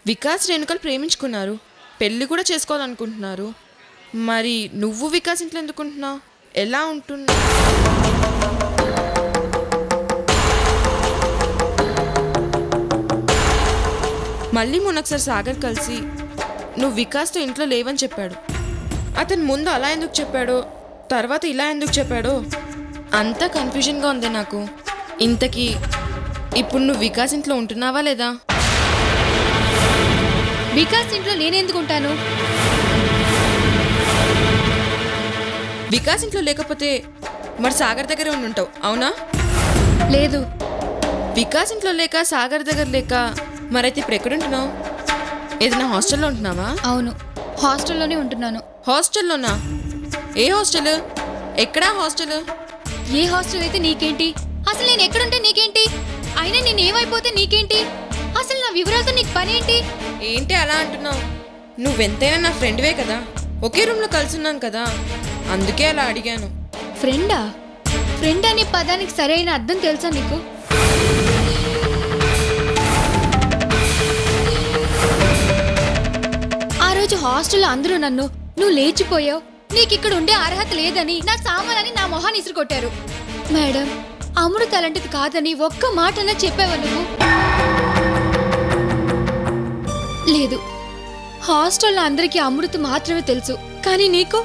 వికాస్ రేణుకలు ప్రేమించుకున్నారు, పెళ్ళి కూడా చేసుకోవాలనుకుంటున్నారు. మరి నువ్వు వికాస్ ఇంట్లో ఎందుకుంటున్నావు? ఎలా ఉంటున్నా? మళ్ళీ మొన్నొకసారి సాగర్ కలిసి నువ్వు వికాస్తో ఇంట్లో లేవని చెప్పాడు. అతను ముందు అలా ఎందుకు చెప్పాడో, తర్వాత ఇలా ఎందుకు చెప్పాడో అంతా కన్ఫ్యూజన్గా ఉంది నాకు. ఇంతకీ ఇప్పుడు నువ్వు వికాస్ ఇంట్లో ఉంటున్నావా లేదా? వికాస్ ఇంట్లో నేనెందుకుంటాను? వికాస్ ఇంట్లో లేకపోతే మరి సాగర్ దగ్గరే ఉండుంటావు, అవునా? లేదు. వికాస్ ఇంట్లో లేక సాగర్ దగ్గర లేక మరైతే ఇప్పుడు ఎక్కడుంటున్నావు? ఏదైనా హాస్టల్లో ఉంటున్నావా? అవును, హాస్టల్లోనే ఉంటున్నాను. హాస్టల్లోనా? ఏ హాస్టల్? ఎక్కడా హాస్టల్? ఏ హాస్టల్ అయితే నీకేంటి? అసలు నేను ఎక్కడుంటే నీకేంటి? అయినా నేనేమైపోతే నీకేంటి? అసలు నా వివరాలతో నీకు పనేంటి? ఏంటి అలా అంటున్నావు? నువ్వెంతైనా నా ఫ్రెండ్వే కదా, ఒకే రూమ్లో కలుసున్నాం కదా, అందుకే అలా అడిగాను. ఫ్రెండా? ఫ్రెండ్ అనే పదానికి సరైన అర్థం తెలుసా నీకు? ఆ రోజు హాస్టల్లో అందరూ నన్ను నువ్వు లేచిపోయావు, నీకు ఇక్కడ ఉండే అర్హత లేదని, నా సామాలని నా మొహాన్ని ఇసురు కొట్టారు. మేడం, అమృత అలాంటిది కాదని ఒక్క మాటన్నా చెప్పావా నువ్వు? లేదు, హాస్టల్లో అందరికీ అమృత మాత్రమే తెలుసు, కానీ నీకు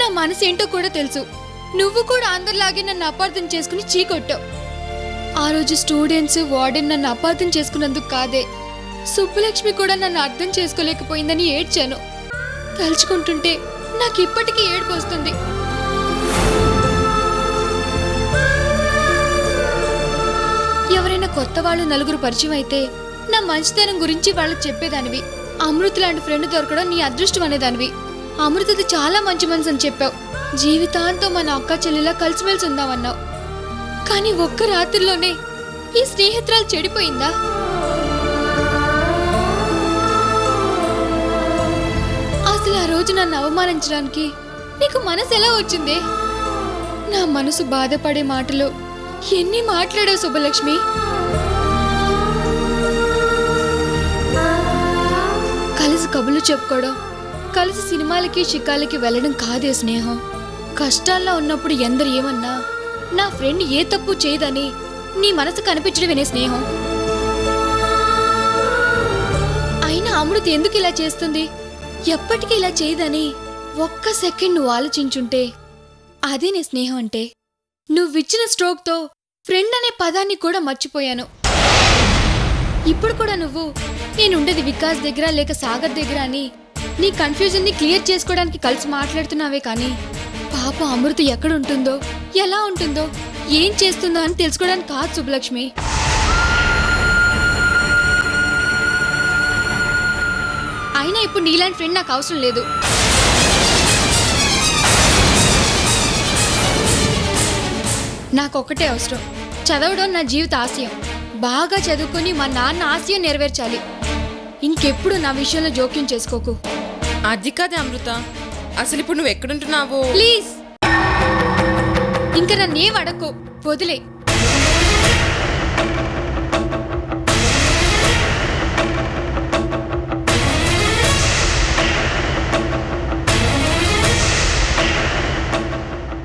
నా మనసు ఏంటో కూడా తెలుసు. నువ్వు కూడా అందరిలాగే నన్ను అపార్థం చేసుకుని చీకొట్టావు. ఆ రోజు స్టూడెంట్స్ వార్డెన్ నన్ను అపార్థం చేసుకున్నందుకు కాదే, సుబ్బలక్ష్మి కూడా నన్ను అర్థం చేసుకోలేకపోయిందని ఏడ్చాను. తలుచుకుంటుంటే నాకు ఇప్పటికీ ఏడుపు వస్తుంది. ఎవరైనా కొత్త వాళ్ళు నలుగురు పరిచయం అయితే నా మంచితనం గురించి వాళ్ళకి చెప్పేదానివి. అమృత లాంటి ఫ్రెండ్ దొరకడం నీ అదృష్టం అనేదానివి. అమృతది చాలా మంచి మనసు అని చెప్పావు. జీవితాంతో మన అక్క చెల్లెలా కలిసిమెలిసి ఉందామన్నావు. కానీ ఒక్క రాత్రిలోనే ఈ స్నేహితురాలు చెడిపోయిందా? అసలు ఆ రోజు నన్ను అవమానించడానికి నీకు మనసు ఎలా వచ్చిందే? నా మనసు బాధపడే మాటలు ఎన్ని మాట్లాడావు సుబ్బలక్ష్మి? కలిసి కబుర్లు చెప్పుకోవడం, కలిసి సినిమాలకి షికాలకి వెళ్ళడం కాదే స్నేహం. కష్టాల్లో ఉన్నప్పుడు ఎందరు ఏమన్నా నా ఫ్రెండ్ ఏ తప్పు చేయదని నీ మనసు కనిపించడమేనే స్నేహం. అయినా అమృత ఎందుకు ఇలా చేస్తుంది, ఎప్పటికీ ఇలా చేయదని ఒక్క సెకండ్ నువ్వు ఆలోచించుంటే అదే నీ స్నేహం అంటే. నువ్విచ్చిన స్ట్రోక్తో ఫ్రెండ్ అనే పదాన్ని కూడా మర్చిపోయాను. ఇప్పుడు కూడా నువ్వు నేనుండేది వికాస్ దగ్గర లేక సాగర్ దగ్గర అని నీ కన్ఫ్యూజన్ని క్లియర్ చేసుకోవడానికి కలిసి మాట్లాడుతున్నావే కానీ పాప అమృత ఎక్కడ ఉంటుందో, ఎలా ఉంటుందో, ఏం చేస్తుందో అని తెలుసుకోవడానికి కాదు సుబ్బలక్ష్మి. అయినా ఇప్పుడు నీలాంటి ఫ్రెండ్ నాకు అవసరం లేదు. నాకొక్కటే అవసరం, చదవడం నా జీవిత ఆశయం. బాగా చదువుకొని మా నాన్న ఆశయం నెరవేర్చాలి. ఇంకెప్పుడు నా విషయంలో జోక్యం చేసుకోకు. అది కాదే అమృత, అసలు ఇప్పుడు నువ్వు ఎక్కడుంటున్నావో ప్లీజ్. ఇంకా నన్నేం అడక్కు, వదిలే.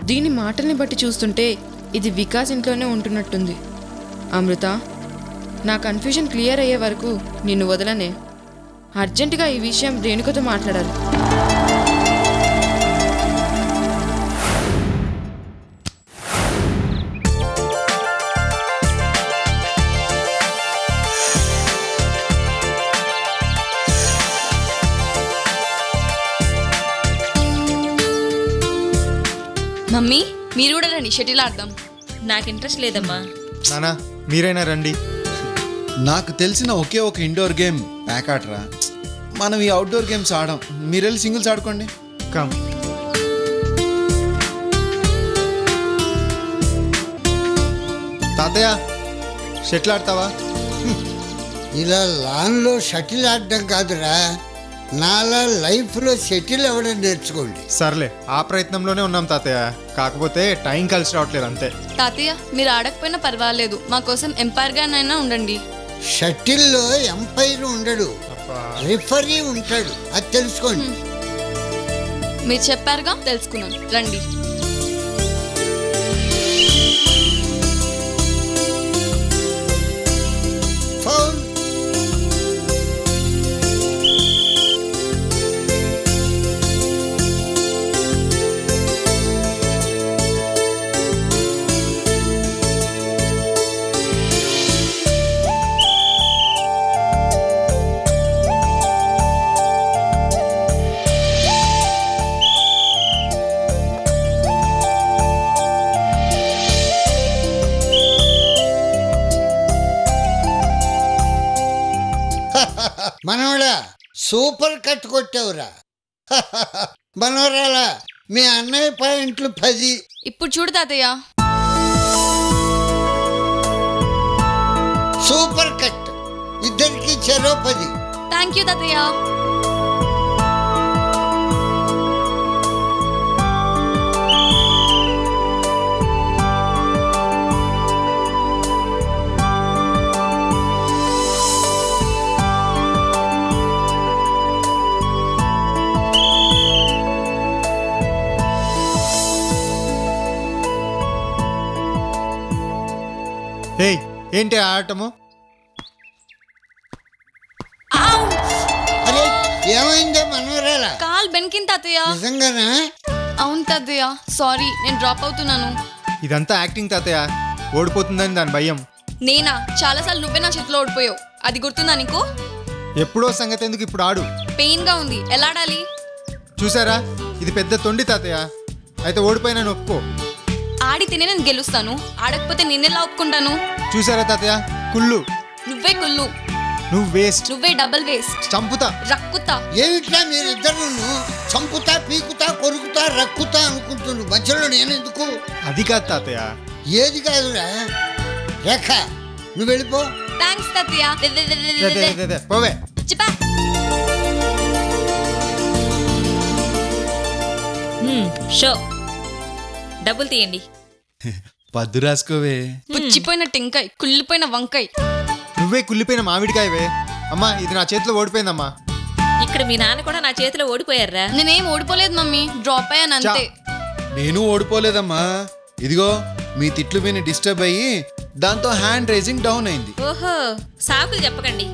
దీని మాటల్ని బట్టి చూస్తుంటే ఇది వికాస్ ఇంట్లోనే ఉంటున్నట్టుంది. అమృత, నా కన్ఫ్యూజన్ క్లియర్ అయ్యే వరకు నిన్ను వదలనే. అర్జెంటుగా ఈ విషయం రేణుకతో మాట్లాడాలి. మమ్మీ, మీరు కూడా రండి, షటిల్ ఆడదాం. నాకు ఇంట్రెస్ట్ లేదమ్మా. నానా మీరైనా రండి. నాకు తెలిసిన ఒకే ఒక ఇండోర్ గేమ్ ప్యాకాట్రా. మనం ఈ అవుట్డోర్ గేమ్స్ ఆడాం, మీరు వెళ్ళి సింగిల్స్ ఆడుకోండి. కమ్. తాతయ్య షటిల్ ఆడతావా? ఇలా లాన్లో షటిల్ ఆడడం కాదురా, నాలా లైఫ్లో షటిల్ ఎవడో నేర్చుకోండి. సర్లే, ఆ ప్రయత్నంలోనే ఉన్నాం తాతయ్య. కాకపోతే టైం కలిసి రావట్లేదు అంతే. తాతయ్య, మీరు ఆడకపోయినా పర్వాలేదు, మా కోసం ఎంపైర్ గానైనా ఉండండి. షటిల్లో ఎంపైర్ ఉండడు, రిఫరీ ఉంటాడు. అది తెలుసుకోండి. మీరు చెప్పారుగా, తెలుసుకున్నాం. రండి. ఫౌల్. మనవడా సూపర్ కట్ కొట్టావురా. మనవరాలా మీ అన్నయ్య పాయింట్లు 10. ఇప్పుడు చూడు తాతయ్య. సూపర్ కట్, ఇద్దరికి చెరో 10. థ్యాంక్ యూ తాతయ్య. ఏంటి ఆటము? అరే ఏమైందో మనవరాలా? కాల్ బెనికింది తాతయ్య. నిజంగానా? అవును తాతయ్య, సారీ, నేను డ్రాప్ అవుతున్నాను. ఇదంతా యాక్టింగ్ తాతయ్య. ఓడిపోతుందని దాని భయం. నేనా? చాలాసార్లు నువ్వే నా చేతిలో ఓడిపోయావు. అది గుర్తుందా నీకు? ఎప్పుడో సంగతి ఎందుకు, ఇప్పుడు ఆడు. పెయిన్ గా ఉంది, ఎలా ఆడాలి? చూసారా, ఇది పెద్ద తొండి తాతయ్య. అయితే ఓడిపోయినా ఒప్పుకో. ఆడితేనే నేను గెలుస్తాను, ఆడకపోతే నేనెలా ఒప్పుకుంటాను? చూసారా తాతయ్య, కుళ్ళు. నువ్వే కుళ్ళు. నువ్వు వేస్ట్. నువ్వే డబుల్ వేస్ట్. చంపుతా, రక్కుతా. ఏమిట్లా మీరిద్దరు చంపుతా, పీకుతా, కొరుకుతా, రక్కుతా అనుకుంటున్నారు. మధ్యలో నేనెందుకు? అది కాదు తాతయ్య. ఏది కాదురా రేఖ, నువ్వు వెళ్ళిపో. థ్యాంక్స్ తాతయ్య. పోవే. చెప్పా. షో డబ్బులు తీయండి. పద్దు రాసుకోవే. పుచ్చిపోయిన టెంకాయ్, కుళ్ళిపోయిన వంకాయ్. నువ్వే కుళ్ళిపోయిన మామిడికాయవే. అమ్మా, ఇది నా చేతిలో ఓడిపోయిందమ్మా. ఇక్కడ మీ నాన్న కూడా నా చేతిలో ఓడిపోయారా? నేనేం ఓడిపోలేదు మమ్మీ, డ్రాప్ అయ్యాను అంతే. నేను ఓడిపోలేదమ్మా. ఇదిగో మీ తిట్లు విని డిస్టర్బ్ అయ్యి దాంతో హ్యాండ్ రైజింగ్ డౌన్ అయింది. ఓహో, సాకులు చెప్పకండి.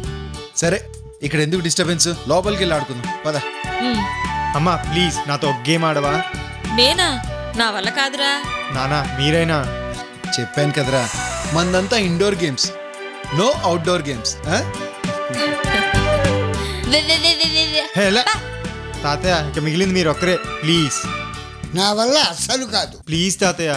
సరే, ఇక్కడ ఎందుకు డిస్టర్బెన్స్? లోపలికి వెళ్ళి ఆడుకుందాం పద. అమ్మా ప్లీజ్, నాతో ఒక గేమ్ ఆడవా? నేనా? నా వల్ల కాదురా. నానా మీరైనా. చెప్పాను కదరా, మందంతా indoor games, no outdoor games. తాతయ్య, ఇక మిగిలింది మీరు ఒక్కరే. ప్లీజ్. నా వల్ల అస్సలు కాదు. ప్లీజ్ తాతయ్య.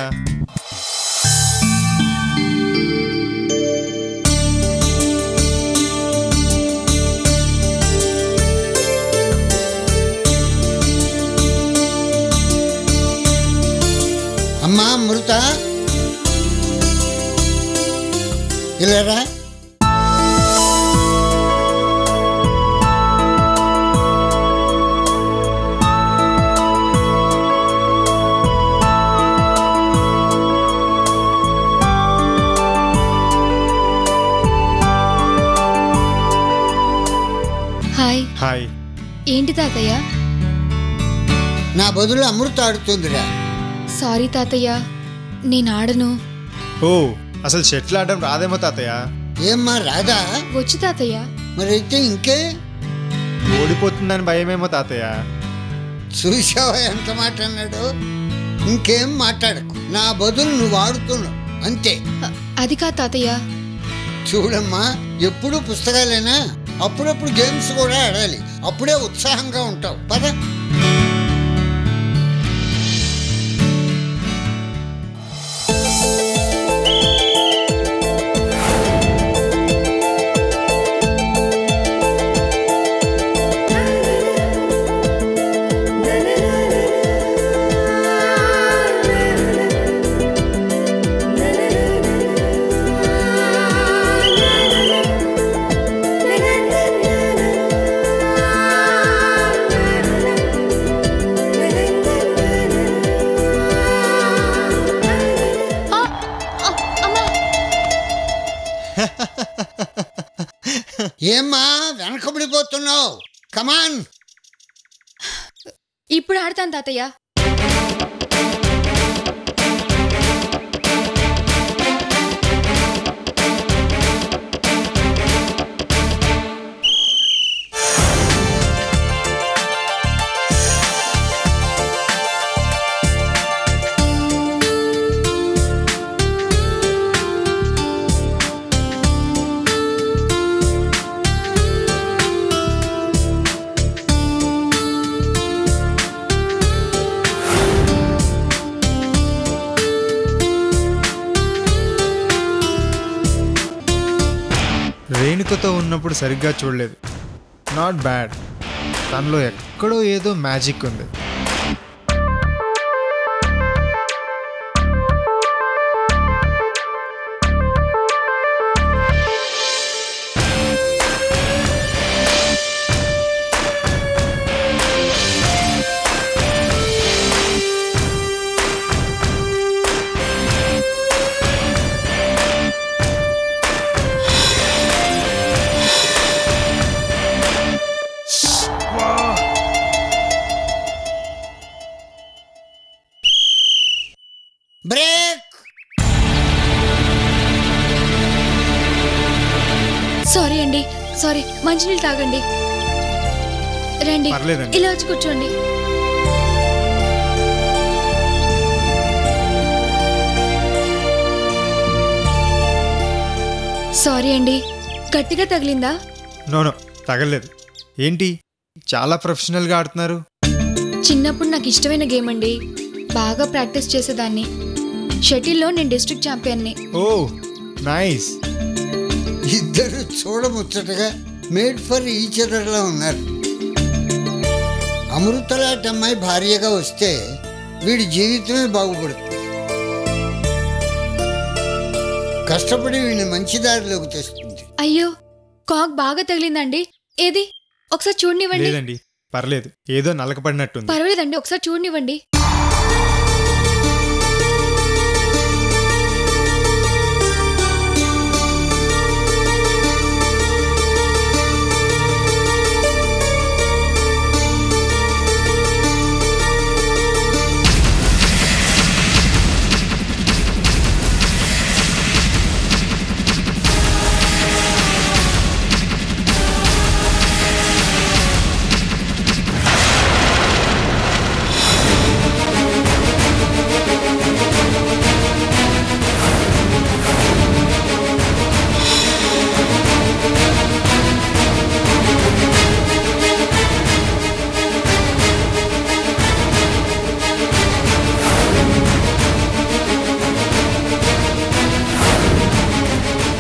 అమ్మా అమృత, ఇలారా. హాయ్. హాయ్. ఏంటి తాతయ్య? నా బదులు అమృత ఆడుతుందిరా. సారీ తాతయ్య, నేను ఆడను. ఓ, అసలు షటిల్ ఆడడం రాదేమో తాతయ్య. ఏమ్మా రాదా? వచ్చు తాతయ్య. మరైతే ఇంకే? ఓడిపోతుందని భయమేమో తాతయ్య. చూసావా ఎంత మాట అన్నాడు? ఇంకేం మాట్లాడకు, నా బదులు నువ్వు ఆడుతున్నావు అంతే. అది కాదు తాతయ్య. చూడమ్మా, ఎప్పుడు పుస్తకాలేనా? అప్పుడప్పుడు గేమ్స్ కూడా ఆడాలి, అప్పుడే ఉత్సాహంగా ఉంటావు. పద. ఏమ్మా వెనకబడిపోతున్నావు? కమాన్. ఇప్పుడు ఆడతాను తాతయ్య. రేణుకతో ఉన్నప్పుడు సరిగ్గా చూడలేదు. Not bad. తనలో ఎక్కడో ఏదో మ్యాజిక్ ఉంది. బ్రేక్. సారీ అండి, సారీ. మంచినీళ్ళు తాగండి. రండి, పర్లేదండి. ఇలా వచ్చి కూర్చోండి. సారీ అండి, గట్టిగా తగిలిందా? నోనో, తగలేదు. ఏంటి చాలా ప్రొఫెషనల్గా ఆడుతున్నారు? చిన్నప్పుడు నాకు ఇష్టమైన గేమ్ అండి. బాగా ప్రాక్టీస్ చేసేదాన్ని. షటిల్లో నేను డిస్ట్రిక్ట్ ఛాంపియన్ని. ఓ నైస్. ఇద్దరు చూడముచ్చటగా మేడ్ ఫర్ ఈచ్ అదర్లా ఉన్నారు. అమృతలాంటి అమ్మాయి భార్యగా వస్తే వీడి జీవితమే బాగుపడుతుంది. కష్టపడి వీడిని మంచి దారిలోకి తెస్తుంది. అయ్యో, కాక్ బాగా తగిలిందండి. ఏది ఒకసారి చూడనివ్వండి. లేదండి, పర్లేదు. ఏదో నలకపడినట్టుంది. పర్వాలేదండి, ఒకసారి చూడనివ్వండి.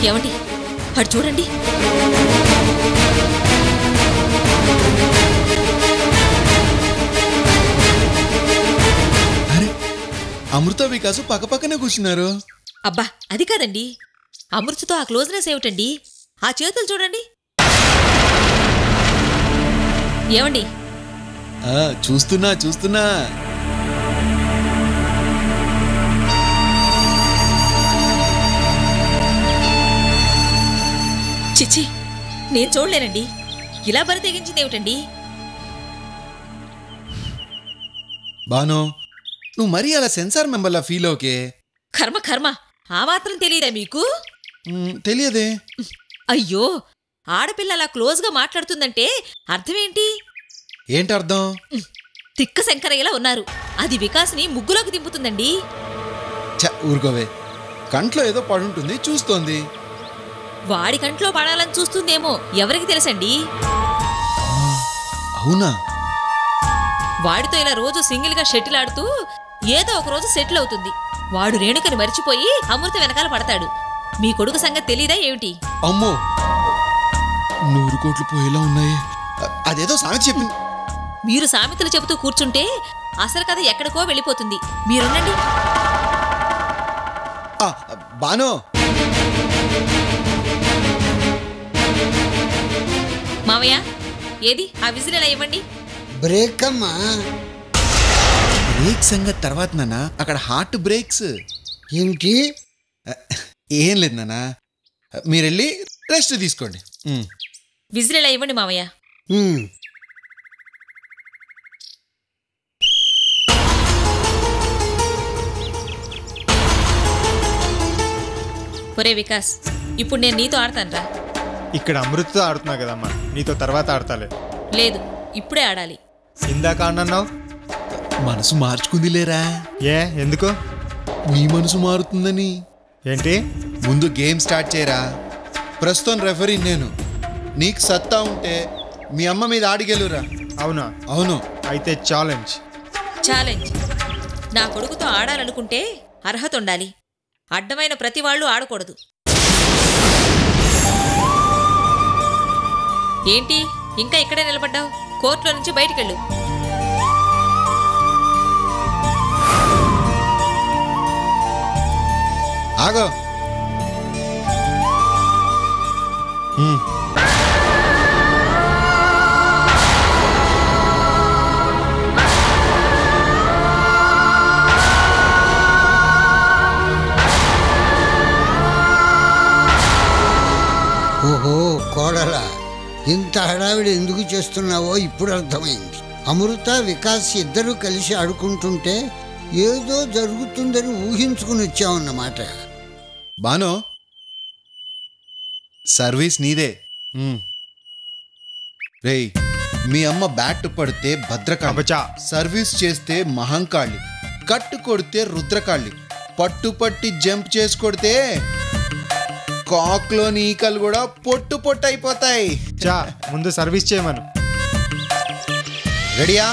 ఏమండి అటు చూడండి. అరే, అమృత వికాసు పక్కపక్కనే కూర్చున్నారు. అబ్బా అది కాదండి, అమృతతో ఆ క్లోజ్నెస్ ఏమిటండి? ఆ చేతులు చూడండి. ఏమండి? చూస్తున్నా చూస్తున్నా. చిచ్చి, నేను చూడలేనండి. ఇలా బరి తెగించింది ఏమిటండి? బానో, నువ్వు మరీ అలా సెన్సార్ మెంబర్లా ఫీల్ ఓకే. కర్మ కర్మ, ఆ మాత్రం తెలియదా మీకు? తెలియదే. అయ్యో, ఆడపిల్ల అలా క్లోజ్గా మాట్లాడుతుందంటే అర్థమేంటి? ఏంటి అర్థం? తిక్క శంకరయ్యలా ఉన్నారు. అది వికాస్ని ముగ్గులోకి దింపుతుందండి. ఊరుకోవే, కంట్లో ఏదో పడుంటుంది, చూస్తోంది. వాడి కంట్లో పడాలని చూస్తుందేమో, ఎవరికి తెలుసండి? అవునా? వాడితో ఇలా రోజు సింగిల్గా షటిల్ ఆడుతూ ఏదో ఒక రోజు సెటిల్ అవుతుంది. వాడు రేణుకని మరిచిపోయి అమృత వెనకాల పడతాడు. మీ కొడుకు సంగతి తెలీదా ఏమిటి? అమ్మో, 100 కోట్లు పోయేలా ఉన్నాయి. అదేదో సామెత చెప్పింది. మీరు సామెతలు చెబుతూ కూర్చుంటే అసలు కథ ఎక్కడికో వెళ్ళిపోతుంది. మీరుండండి. బానో, మావయ్య, ఏది ఆ విజిల్ ఎలా ఇవ్వండి. బ్రేక్ అమ్మా. బ్రేక్ సంగతి తర్వాత నాన్న, అక్కడ హార్ట్ బ్రేక్స్. ఏమిటి? ఏం లేదు నాన్న, మీరు వెళ్ళి రెస్ట్ తీసుకోండి. విజిల్ ఇలా ఇవ్వండి మావయ్య. ఉమ్, ఒరే వికాస్, ఇప్పుడు నేను నీతో ఆడతానురా. ఇక్కడ అమృతతో ఆడుతున్నా కదమ్మా, నీతో తర్వాత ఆడతాలే. లేదు, ఇప్పుడే ఆడాలి. ఇందాక ఆడినావు. మనసు మార్చుకుంది లేరా? ఏ ఎందుకు? నీ మనసు మారుతుందని. ఏంటి? ముందు గేమ్ స్టార్ట్ చేయరా. ప్రస్తుతం రెఫరీ నేను. నీకు సత్తా ఉంటే మీ అమ్మ మీద ఆడిగెలురా. అవునా? అవును. అయితే ఛాలెంజ్. ఛాలెంజ్. నా కొడుకుతో ఆడాలనుకుంటే అర్హత ఉండాలి. అడ్డమైన ప్రతి వాళ్ళు ఆడకూడదు. ఏంటి ఇంకా ఇక్కడే నిలబడ్డావు? కోర్టులో నుంచి బయటికెళ్ళు. ఆగో. ఓహో కోడలా, ఇంత హడావిడి ఎందుకు చేస్తున్నావో ఇప్పుడు అర్థమైంది. అమృత వికాస్ ఇద్దరూ కలిసి ఆడుకుంటుంటే ఏదో జరుగుతుందని ఊహించుకుని వచ్చావన్నమాట. బానో, సర్వీస్ నీదే. రేయ్, మీ అమ్మ బ్యాట్ పడితే భద్రకాళి, అబ్బచా. సర్వీస్ చేస్తే మహంకాళి, కట్టు కొడితే రుద్రకాళి, పట్టు పట్టి జంప్ చేసి కొడితే కాక్లోని ఈకలు కూడా పొట్టు పొట్టు అయిపోతాయి. చా, ముందు సర్వీస్ చేయమను. రెడీయా?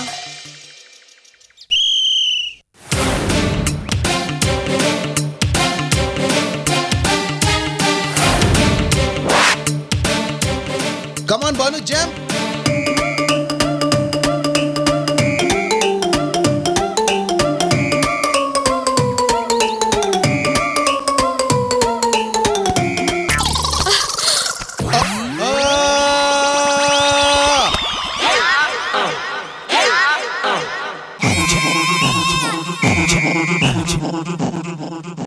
కమాన్ బాను, జంప్.